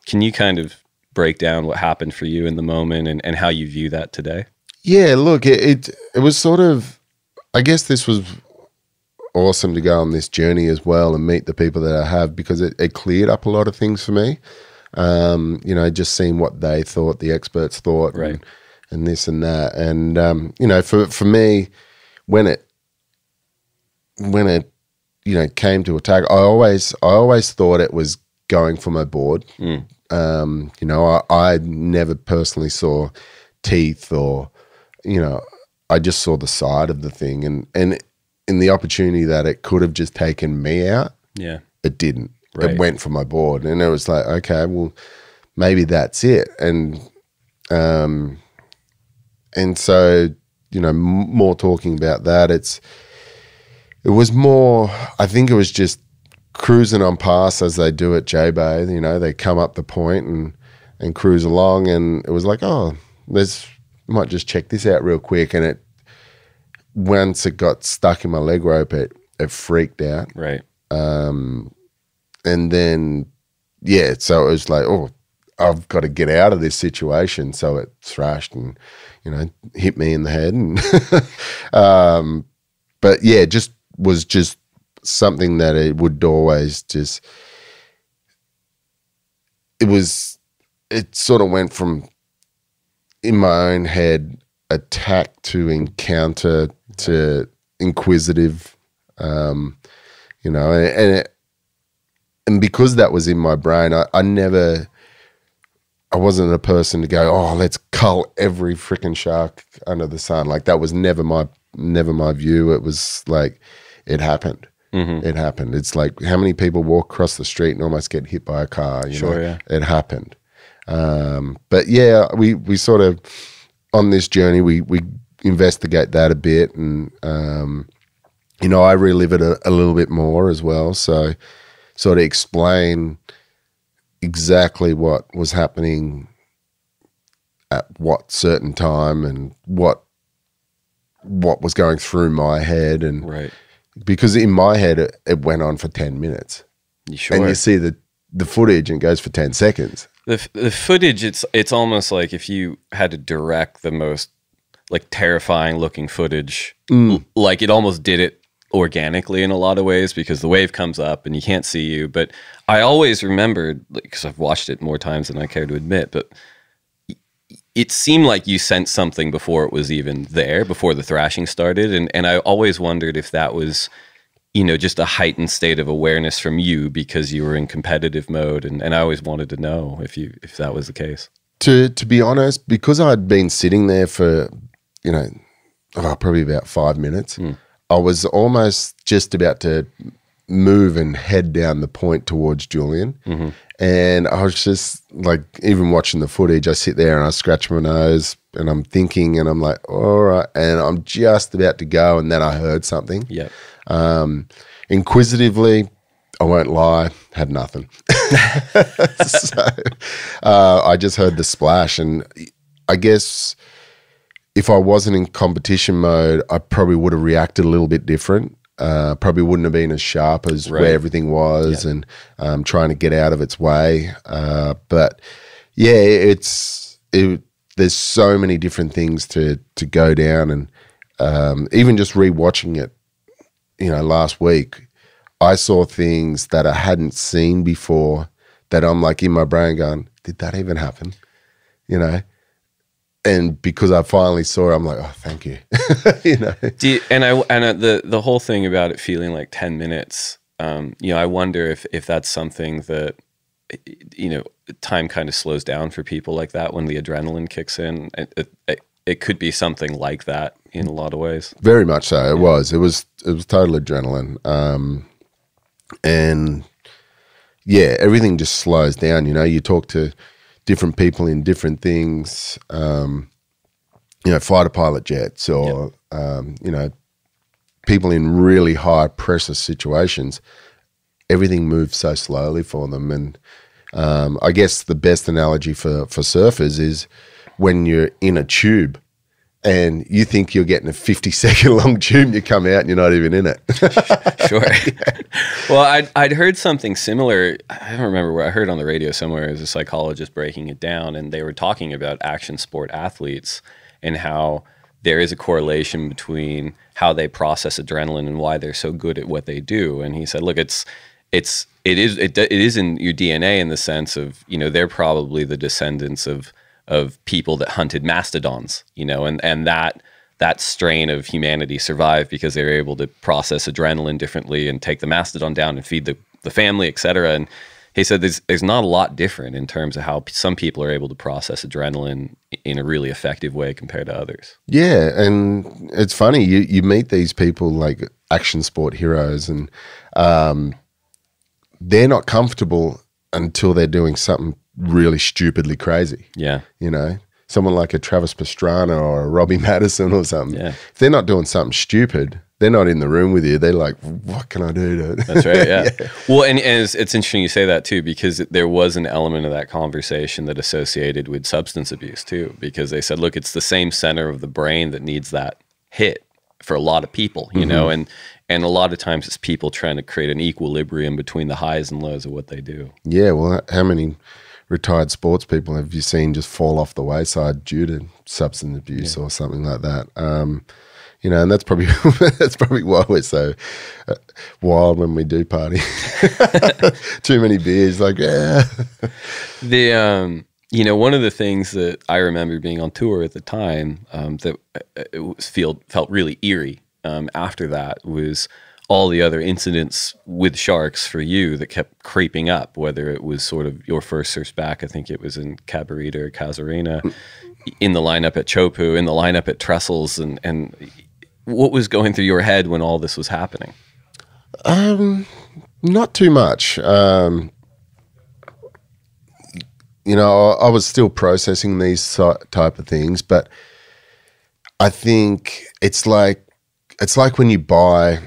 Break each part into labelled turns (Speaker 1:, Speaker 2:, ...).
Speaker 1: Can you kind of break down what happened for you in the moment and how you view that today?
Speaker 2: Yeah, look, it was sort of, I guess this was awesome to go on this journey as well and meet the people that I have, because it cleared up a lot of things for me. Just seeing what they thought, the experts thought,
Speaker 1: right,
Speaker 2: and this and that. And, for me, when it came to attack, I always thought it was going for my board. I never personally saw teeth or, I just saw the side of the thing, and in the opportunity that it could have just taken me out, it didn't. Right. It went for my board, and it was like, okay, well, maybe that's it. And so, more talking about that, it was more, I think it was just cruising on past as they do at J-Bay. They come up the point and cruise along, and it was like, oh, might just check this out real quick. And once it got stuck in my leg rope, it freaked out.
Speaker 1: Right.
Speaker 2: And then, so it was like, oh, I've got to get out of this situation. So it thrashed and, hit me in the head. And but yeah, just was just something that it would always just, it sort of went from in my own head, attack to encounter to inquisitive, and because that was in my brain, I wasn't a person to go, oh, let's cull every freaking shark under the sun. Like, that was never my view. It was like, it happened. Mm-hmm. It happened. It's like, how many people walk across the street and almost get hit by a car? You know? Yeah. It happened. But yeah, we sort of, on this journey, we investigate that a bit, and I relive it a little bit more as well. So sort of explain exactly what was happening at what certain time and what was going through my head. And
Speaker 1: right.
Speaker 2: Because in my head it went on for 10 minutes.
Speaker 1: Sure.
Speaker 2: And you see the footage and it goes for 10 seconds.
Speaker 1: The footage, it's almost like if you had to direct the most like terrifying looking footage, like it almost did it organically in a lot of ways, because the wave comes up and you can't see you. But I always remembered, because I've watched it more times than I care to admit, but it seemed like you sensed something before it was even there, before the thrashing started. And I always wondered if that was, just a heightened state of awareness from you because you were in competitive mode. And I always wanted to know if that was the case.
Speaker 2: To be honest, because I'd been sitting there for, probably about 5 minutes, I was almost just about to move and head down the point towards Julian. Mm-hmm. And I was just like, even watching the footage, I sit there and I scratch my nose and I'm thinking, and I'm like, all right. And I'm just about to go, and then I heard something.
Speaker 1: Yeah.
Speaker 2: Inquisitively, I won't lie, had nothing. So I just heard the splash, and I guess if I wasn't in competition mode, I probably would have reacted a little bit different. Probably wouldn't have been as sharp as where everything was, and trying to get out of its way. But yeah, there's so many different things to go down, and even just rewatching it, last week, I saw things that I hadn't seen before that I'm like in my brain going, did that even happen? And because I finally saw it, I'm like, oh, thank you.
Speaker 1: The whole thing about it feeling like 10 minutes, I wonder if that's something that, time kind of slows down for people like that when the adrenaline kicks in. It could be something like that in a lot of ways.
Speaker 2: Very much so. It was total adrenaline. And yeah, everything just slows down. You talk to different people in different things, fighter pilot jets or, people in really high pressure situations. Everything moves so slowly for them. And I guess the best analogy for surfers is when you're in a tube and you think you're getting a 50-second long tube, you come out and you're not even in it.
Speaker 1: Sure. Yeah. Well, I'd heard something similar. I don't remember where I heard on the radio somewhere. It was a psychologist breaking it down, and they were talking about action sport athletes and how there is a correlation between how they process adrenaline and why they're so good at what they do. And he said, look, it is in your DNA in the sense of, you know, they're probably the descendants of people that hunted mastodons, you know, and that strain of humanity survived because they were able to process adrenaline differently and take the mastodon down and feed the family, et cetera. And he said there's not a lot different in terms of how some people are able to process adrenaline in a really effective way compared to others.
Speaker 2: Yeah, and it's funny, you meet these people like action sport heroes, and they're not comfortable until they're doing something really stupidly crazy.
Speaker 1: Yeah.
Speaker 2: You know, someone like a Travis Pastrana or a Robbie Madison or something. Yeah. If they're not doing something stupid, they're not in the room with you. They're like, what can I do to?
Speaker 1: That's right, yeah. Yeah. Well, and it's interesting you say that too, because there was an element of that conversation that associated with substance abuse too, because they said, look, it's the same center of the brain that needs that hit for a lot of people, you know, and a lot of times it's people trying to create an equilibrium between the highs and lows of what they do.
Speaker 2: Yeah, well, how many retired sports people have you seen just fall off the wayside due to substance abuse or something like that? You know, and that's probably why we're so wild when we do party. Too many beers, like, yeah.
Speaker 1: You know, one of the things that I remember being on tour at the time that felt really eerie after that was all the other incidents with sharks for you that kept creeping up, whether it was sort of your first search back, I think it was in Cabarita or Casuarina, in the lineup at Chopu, in the lineup at Trestles, and what was going through your head when all this was happening?
Speaker 2: Not too much. You know, I was still processing these type of things, but I think it's like when you buy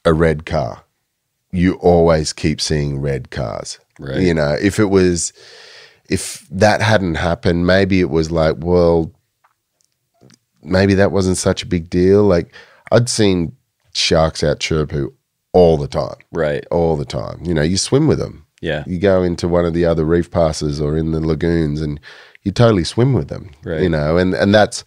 Speaker 2: a red car, you always keep seeing red cars.
Speaker 1: Right.
Speaker 2: You know, if that hadn't happened, maybe it was like, well, maybe that wasn't such a big deal. Like, I'd seen sharks out Chirpu all the time. Right. All the time. You know, you swim with them.
Speaker 1: Yeah.
Speaker 2: You go into one of the other reef passes or in the lagoons and you totally swim with them. Right. You know, and that's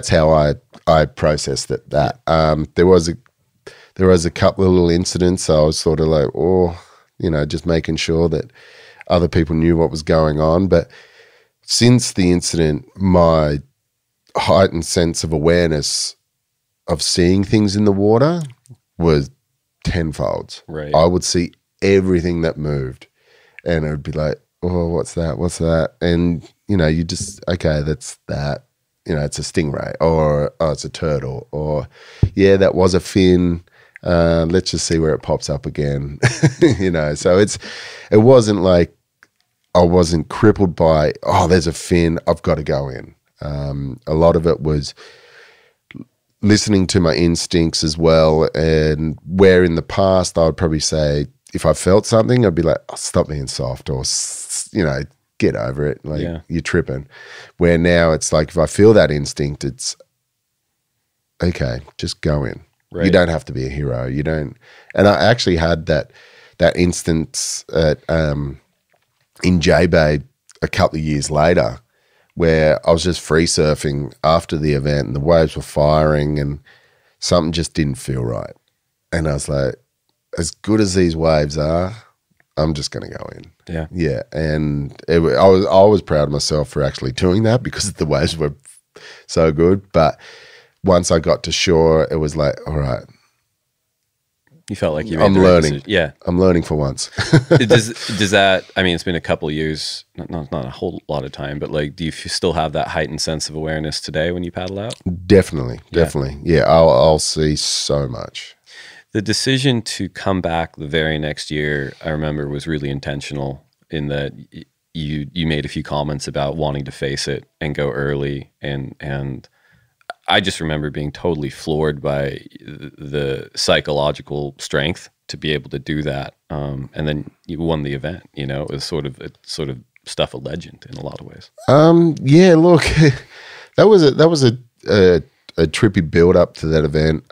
Speaker 2: how I processed it. There was a couple of little incidents. So I was sort of like, oh, you know, just making sure that other people knew what was going on. But since the incident, my heightened sense of awareness of seeing things in the water was tenfold.
Speaker 1: Right.
Speaker 2: I would see everything that moved and it would be like, oh, what's that? What's that? And, you know, you just, okay, that's that. You know, it's a stingray or, oh, it's a turtle or, yeah, that was a fin. Let's just see where it pops up again. You know, so it wasn't like I wasn't crippled by, oh, there's a fin, I've got to go in. A lot of it was listening to my instincts as well, and where in the past I would probably say, if I felt something, I'd be like, oh, stop being soft or, you know, get over it. Like, you're tripping. Where now it's like, if I feel that instinct, it's, okay, just go in. Right. You don't have to be a hero. You don't. And I actually had that instance at, in J-Bay a couple of years later, where I was just free surfing after the event and the waves were firing and something just didn't feel right. And I was like, as good as these waves are, I'm just going to go in.
Speaker 1: Yeah.
Speaker 2: Yeah. And I was proud of myself for actually doing that because the waves were so good. But once I got to shore, it was like, all right.
Speaker 1: You felt like you made
Speaker 2: I'm
Speaker 1: the right
Speaker 2: learning.
Speaker 1: decision. Yeah.
Speaker 2: I'm learning for once.
Speaker 1: Does that, I mean, it's been a couple of years, not a whole lot of time, but like, do you still have that heightened sense of awareness today when you paddle out?
Speaker 2: Definitely. Yeah. I'll see so much.
Speaker 1: The decision to come back the very next year, I remember, was really intentional in that you made a few comments about wanting to face it and go early, and I just remember being totally floored by the psychological strength to be able to do that. And then you won the event. You know, it was sort of stuff a legend in a lot of ways.
Speaker 2: Yeah. Look, that was a a trippy build up to that event.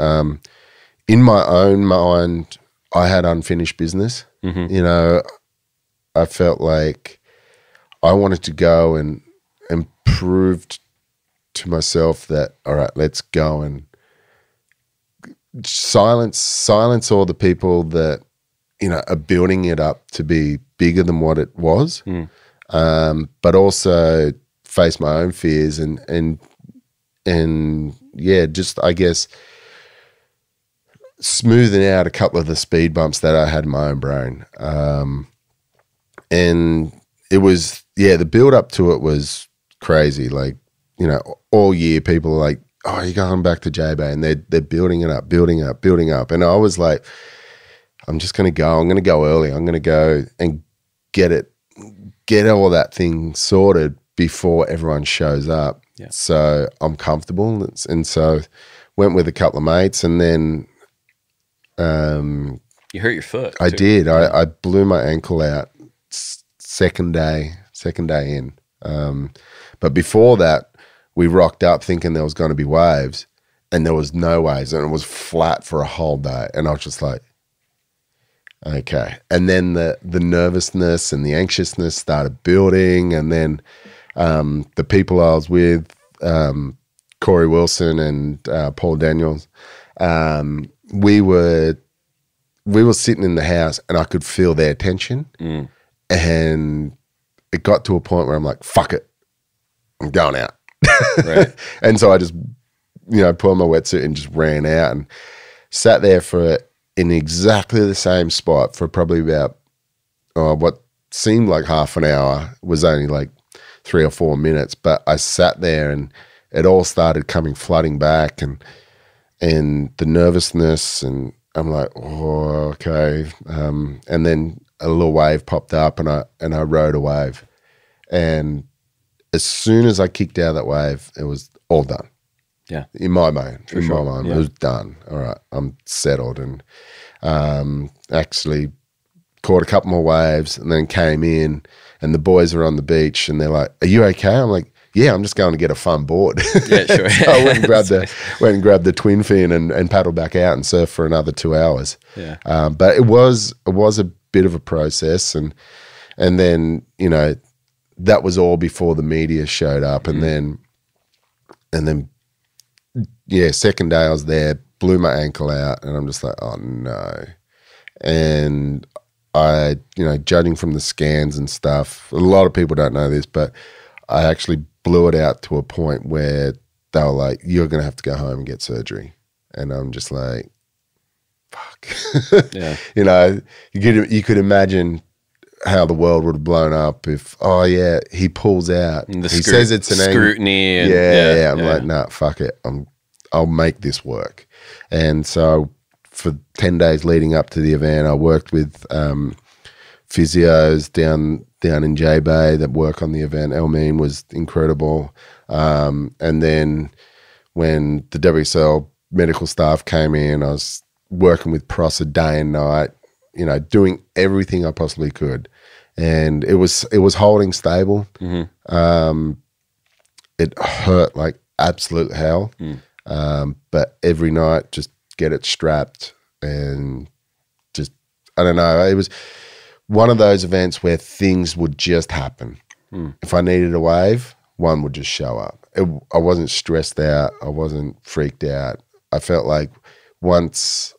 Speaker 2: In my own mind, I had unfinished business. You know, I felt like I wanted to go and prove to myself that, all right, let's go and silence all the people that, you know, are building it up to be bigger than what it was, but also face my own fears and yeah, just I guess smoothing out a couple of the speed bumps that I had in my own brain. And it was, yeah, the build up to it was crazy. Like, you know, all year people are like, oh, you're going back to J-Bay, and they're building it up, building up. And I was like, I'm just going to go. I'm going to go early. I'm going to go and get all that thing sorted before everyone shows up.
Speaker 1: Yeah.
Speaker 2: So I'm comfortable. And so went with a couple of mates, and then
Speaker 1: you hurt your foot.
Speaker 2: I did. I blew my ankle out second day in. But before that, we rocked up thinking there was going to be waves, and there was no waves, and it was flat for a whole day. And I was just like, okay. And then the nervousness and the anxiousness started building, and then the people I was with, Corey Wilson and Paul Daniels, we were sitting in the house, and I could feel their tension, and it got to a point where I'm like, fuck it, I'm going out. Right. And so I just, you know, put on my wetsuit and just ran out and sat there in exactly the same spot for probably about what seemed like half an hour, was only like 3 or 4 minutes. But I sat there, and it all started coming flooding back, and the nervousness, and I'm like, oh, okay. And then a little wave popped up, and I rode a wave, and as soon as I kicked out of that wave, it was all done. Yeah. In my mind, it was done. All right, I'm settled. And actually caught a couple more waves, and then came in, and the boys were on the beach, and they're like, are you okay? I'm like, yeah, I'm just going to get a fun board. Yeah, sure. So I went and grabbed the twin fin and paddled back out and surfed for another 2 hours. Yeah. But it was a bit of a process, and then, you know, that was all before the media showed up, and then yeah, second day I was there, blew my ankle out, and I'm just like, oh no. And I, you know, judging from the scans and stuff, a lot of people don't know this, but I actually blew it out to a point where they were like, you're going to have to go home and get surgery. And I'm just like, fuck. Yeah. You know, you could imagine how the world would have blown up if, oh yeah, he pulls out. He says it's an
Speaker 1: scrutiny.
Speaker 2: I'm like, nah, fuck it. I'll make this work. And so for 10 days leading up to the event, I worked with physios down in J-Bay that work on the event. Elmeen was incredible. And then when the WSL medical staff came in, I was working with Prosser day and night, you know, doing everything I possibly could. And it was holding stable. It hurt like absolute hell. But every night just get it strapped, and just, I don't know, it was one of those events where things would just happen. If I needed a wave, one would just show up. I wasn't stressed out. I wasn't freaked out. I felt like once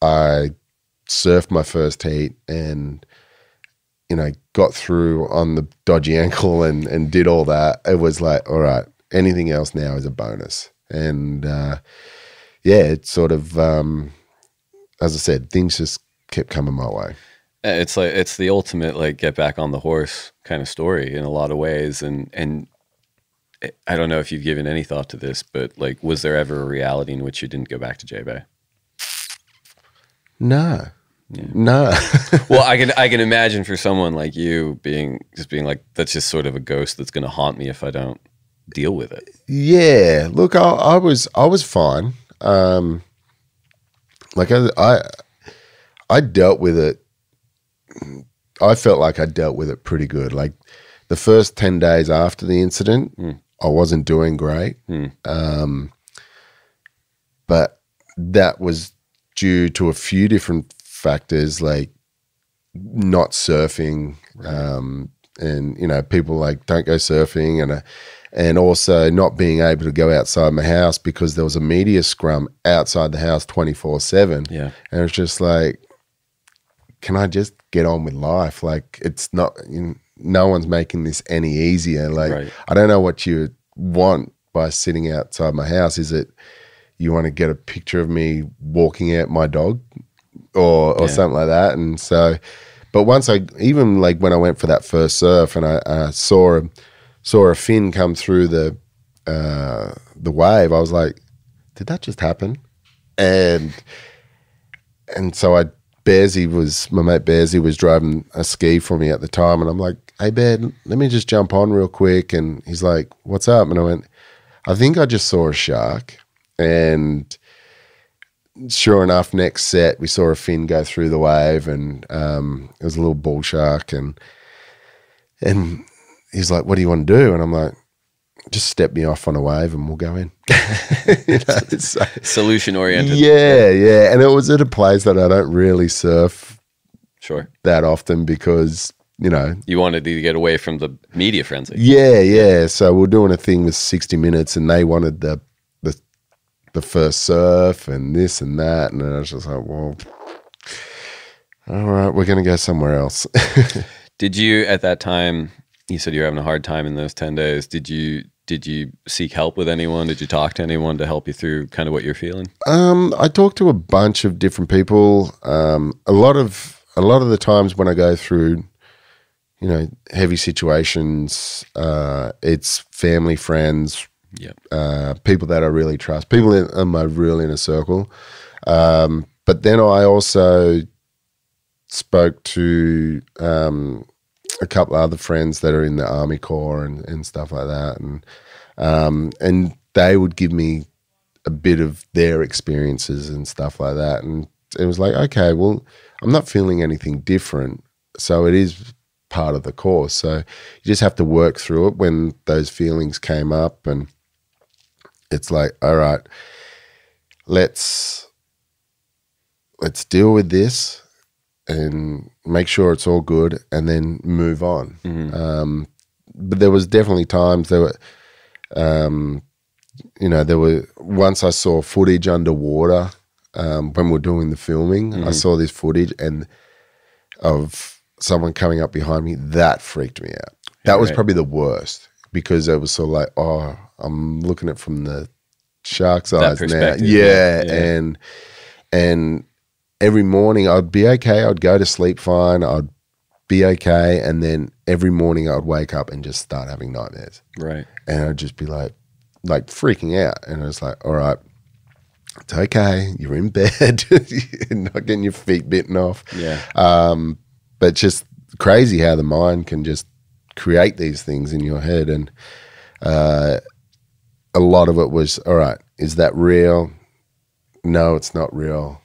Speaker 2: I surfed my first heat and, you know, got through on the dodgy ankle and did all that, it was like, all right, anything else now is a bonus. And yeah, it's sort of, as I said, things just kept coming my way.
Speaker 1: It's like, it's the ultimate, like, get back on the horse kind of story in a lot of ways. And I don't know if you've given any thought to this, but like, was there ever a reality in which you didn't go back to J-Bay?
Speaker 2: No.
Speaker 1: Yeah.
Speaker 2: No.
Speaker 1: Well, I can imagine for someone like you being like, that's just sort of a ghost that's going to haunt me if I don't deal with it.
Speaker 2: Yeah. Look, I was fine. Like I dealt with it. I felt like I dealt with it pretty good. Like the first 10 days after the incident, I wasn't doing great. but that was due to a few different factors, like not surfing, and you know, people like don't go surfing, and also not being able to go outside my house because there was a media scrum outside the house 24/7.
Speaker 1: Yeah,
Speaker 2: and it's just like, can I just get on with life? Like, it's not, no one's making this any easier. Like, I don't know what you want by sitting outside my house. Is it you want to get a picture of me walking out my dog or something like that? And so, but once even like when I went for that first surf and I saw a fin come through the wave, I was like, did that just happen? And so my mate Bearsy was driving a ski for me at the time, and I'm like, hey, Bear, let me just jump on real quick. And he's like, what's up? And I went, I think I just saw a shark. And sure enough, next set, we saw a fin go through the wave, and it was a little bull shark. And he's like, what do you want to do? And I'm like, just step me off on a wave and we'll go in. So,
Speaker 1: solution oriented.
Speaker 2: Yeah. And it was at a place that I don't really surf that often because, you know.
Speaker 1: You wanted to get away from the media frenzy.
Speaker 2: Yeah. So we're doing a thing with 60 Minutes, and they wanted the first surf and this and that. And I was just like, well, all right, we're going to go somewhere else.
Speaker 1: Did you, at that time, you said you were having a hard time in those 10 days. Did you seek help with anyone? Did you talk to anyone to help you through kind of what you're feeling? I talked to a bunch of different people. A lot of the times when I go through, you know, heavy situations, it's family, friends, people that I really trust, people in my real inner circle. But then I also spoke to a couple of other friends that are in the Army Corps and stuff like that, and they would give me a bit of their experiences and stuff like that, and it was like, okay, well, I'm not feeling anything different, so it is part of the course. So you just have to work through it when those feelings came up, and it's like, all right, let's deal with this and make sure it's all good, and then move on. But there was definitely times there were, once I saw footage underwater when we were doing the filming. I saw this footage and of someone coming up behind me. That freaked me out. That was probably the worst, because it was sort of like, oh, I'm looking at it from the shark's eyes now. Yeah. And every morning I'd be okay. I'd go to sleep fine. I'd be okay. And then every morning I'd wake up and just start having nightmares. Right.
Speaker 2: And I'd just be like freaking out. And I was like, all right, it's okay. You're in bed. You're not getting your feet bitten off.
Speaker 1: Yeah.
Speaker 2: But just crazy how the mind can just create these things in your head. And a lot of it was, all right, is that real? No, it's not real.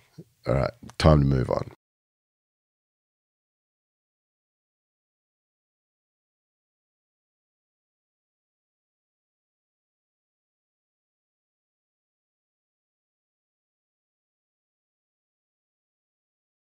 Speaker 2: All right, time to move on.